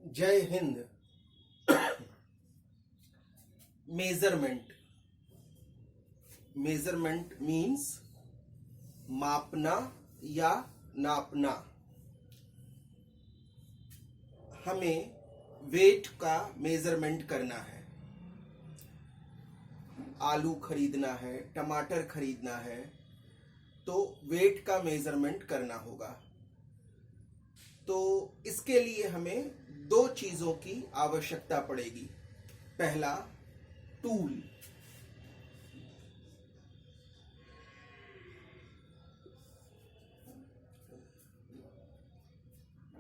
जय Hind. Measurement. Measurement means मापना या नापना। हमें वेट का मेजरमेंट करना है। आलू खरीदना है, टमाटर खरीदना है, तो वेट का मेजरमेंट करना होगा। तो इसके लिए हमें दो चीजों की आवश्यकता पड़ेगी। पहला, टूल।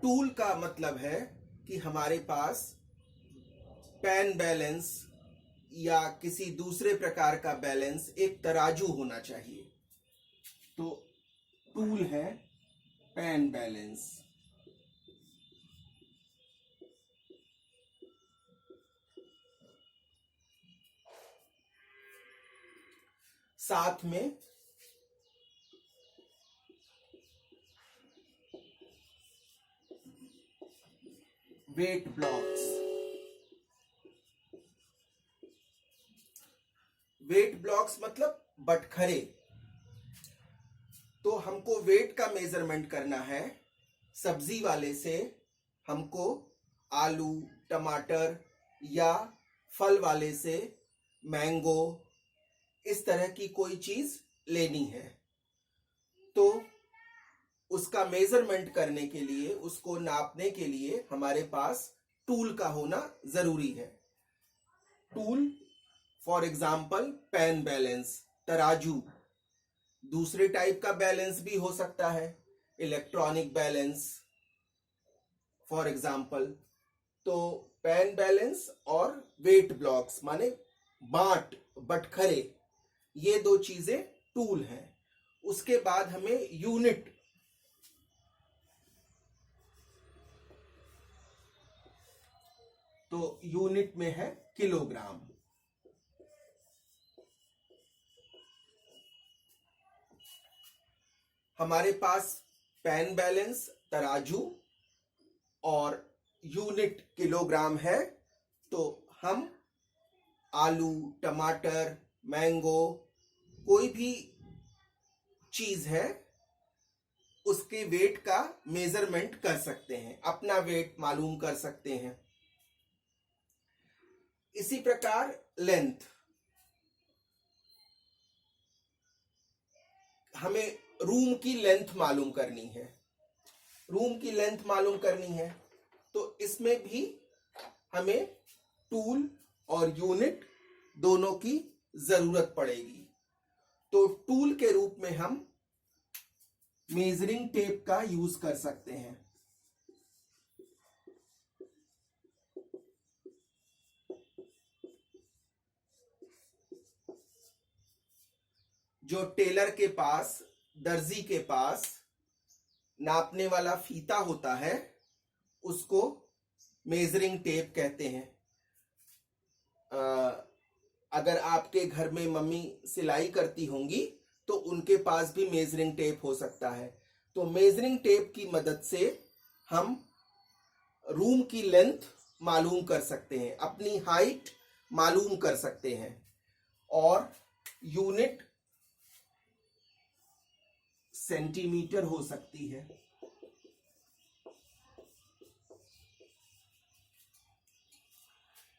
टूल का मतलब है कि हमारे पास पेन बैलेंस या किसी दूसरे प्रकार का बैलेंस, एक तराजू होना चाहिए। तो टूल है पेन बैलेंस। साथ में वेट ब्लॉक्स। वेट ब्लॉक्स मतलब बटखरे। तो हमको वेट का मेजरमेंट करना है। सब्जी वाले से हमको आलू, टमाटर या फल वाले से मैंगो, इस तरह की कोई चीज लेनी है। तो उसका मेजरमेंट करने के लिए, उसको नापने के लिए हमारे पास टूल का होना जरूरी है। Tool for example pen balance, तराजू। दूसरे टाइप का बैलेंस भी हो सकता है, इलेक्ट्रॉनिक बैलेंस फॉर एग्जाम्पल। तो पेन बैलेंस और वेट ब्लॉक्स माने बटखरे, ये दो चीजें टूल हैं। उसके बाद हमें यूनिट। तो यूनिट में है किलोग्राम। हमारे पास पेन बैलेंस, तराजू और यूनिट किलोग्राम है। तो हम आलू, टमाटर, मैंगो, कोई भी चीज है, उसके वेट का मेजरमेंट कर सकते हैं, अपना वेट मालूम कर सकते हैं। इसी प्रकार लेंथ। हमें रूम की लेंथ मालूम करनी है। रूम की लेंथ मालूम करनी है तो इसमें भी हमें टूल और यूनिट दोनों की जरूरत पड़ेगी। तो टूल के रूप में हम मेजरिंग टेप का यूज कर सकते हैं। जो टेलर के पास, दर्जी के पास नापने वाला फीता होता है, उसको मेजरिंग टेप कहते हैं। अगर आपके घर में मम्मी सिलाई करती होंगी तो उनके पास भी मेजरिंग टेप हो सकता है। तो मेजरिंग टेप की मदद से हम रूम की लेंथ मालूम कर सकते हैं, अपनी हाइट मालूम कर सकते हैं। और यूनिट सेंटीमीटर हो सकती है।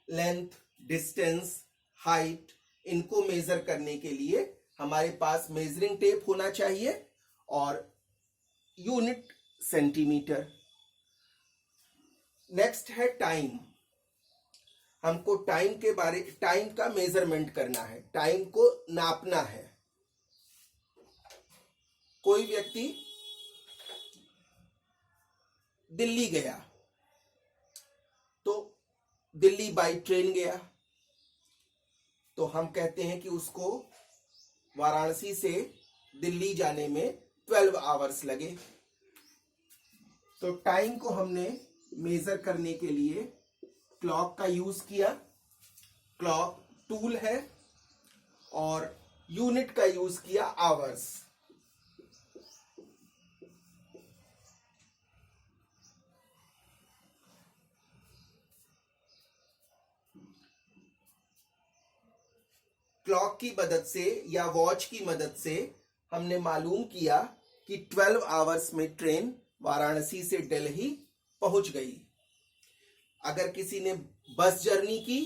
लेंथ, डिस्टेंस, हाइट, इनको मेजर करने के लिए हमारे पास मेजरिंग टेप होना चाहिए और यूनिट सेंटीमीटर। नेक्स्ट है टाइम। हमको टाइम का मेजरमेंट करना है, टाइम को नापना है। कोई व्यक्ति दिल्ली गया, तो दिल्ली बाई ट्रेन गया, तो हम कहते हैं कि उसको वाराणसी से दिल्ली जाने में 12 आवर्स लगे। तो टाइम को हमने मेजर करने के लिए क्लॉक का यूज किया। क्लॉक टूल है और यूनिट का यूज किया आवर्स। क्लॉक की मदद से या वॉच की मदद से हमने मालूम किया कि 12 आवर्स में ट्रेन वाराणसी से दिल्ली पहुंच गई। अगर किसी ने बस जर्नी की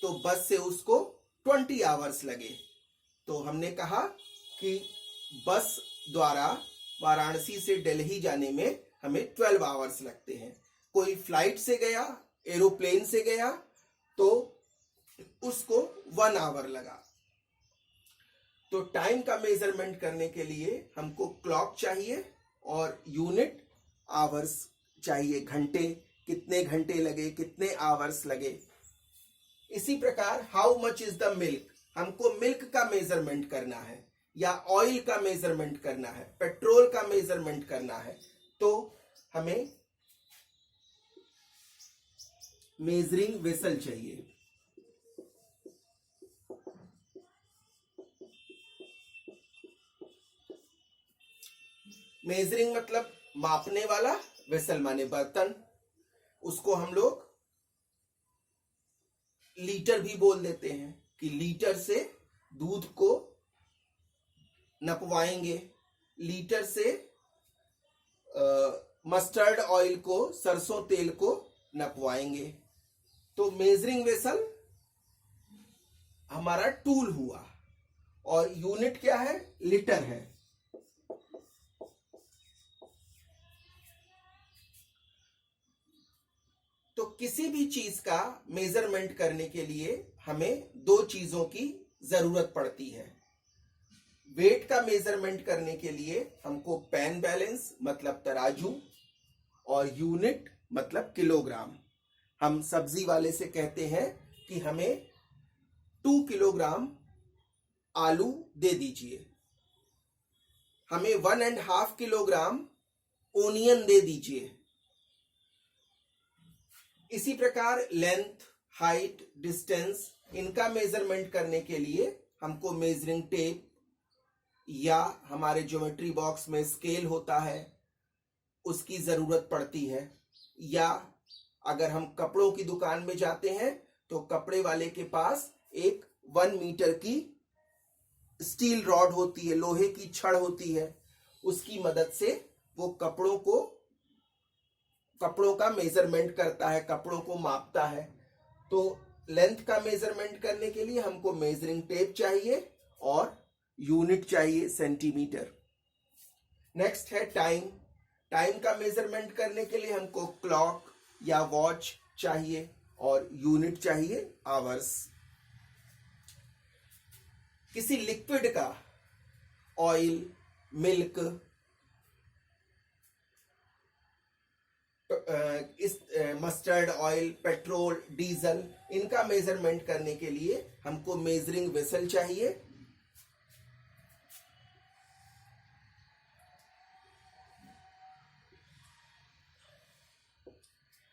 तो बस से उसको 20 आवर्स लगे। तो हमने कहा कि बस द्वारा वाराणसी से दिल्ली जाने में हमें 12 आवर्स लगते हैं। कोई फ्लाइट से गया, एरोप्लेन से गया तो उसको 1 आवर लगा। तो टाइम का मेजरमेंट करने के लिए हमको क्लॉक चाहिए और यूनिट आवर्स चाहिए, घंटे, कितने घंटे लगे, कितने आवर्स लगे। इसी प्रकार how much is the milk, हमको मिल्क का मेजरमेंट करना है या ऑयल का मेजरमेंट करना है, पेट्रोल का मेजरमेंट करना है, तो हमें मेजरिंग वेसल चाहिए। मेजरिंग मतलब मापने वाला, वेसल माने बर्तन, उसको हम लोग लीटर भी बोल देते हैं कि लीटर से दूध को नपवाएंगे, लीटर से मस्टर्ड ऑयल को, सरसों तेल को नपवाएंगे। तो मेजरिंग वेसल हमारा टूल हुआ और यूनिट क्या है, लीटर है। तो किसी भी चीज का मेजरमेंट करने के लिए हमें 2 चीजों की जरूरत पड़ती है। वेट का मेजरमेंट करने के लिए हमको पेन बैलेंस मतलब तराजू और यूनिट मतलब किलोग्राम। हम सब्जी वाले से कहते हैं कि हमें 2 किलोग्राम आलू दे दीजिए, हमें 1.5 किलोग्राम ओनियन दे दीजिए। इसी प्रकार लेंथ, हाइट, डिस्टेंस, इनका मेजरमेंट करने के लिए हमको मेजरिंग टेप या हमारे ज्योमेट्री बॉक्स में स्केल होता है उसकी जरूरत पड़ती है। या अगर हम कपड़ों की दुकान में जाते हैं तो कपड़े वाले के पास एक 1 मीटर की स्टील रॉड होती है, लोहे की छड़ होती है, उसकी मदद से वो कपड़ों का मेजरमेंट करता है, कपड़ों को मापता है। तो लेंथ का मेजरमेंट करने के लिए हमको मेजरिंग टेप चाहिए और यूनिट चाहिए, सेंटीमीटर। नेक्स्ट है टाइम। टाइम का मेजरमेंट करने के लिए हमको क्लॉक या वॉच चाहिए और यूनिट चाहिए, आवर्स। किसी लिक्विड का, oil, milk, mustard oil, petrol, diesel, इनका मेजरमेंट करने के लिए हमको मेजरिंग वेसल चाहिए।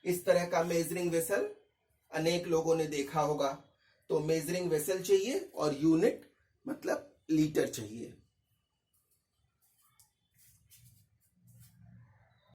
इस तरह का मेजरिंग वेसल अनेक लोगों ने देखा होगा। तो मेजरिंग वेसल चाहिए और यूनिट मतलब लीटर चाहिए।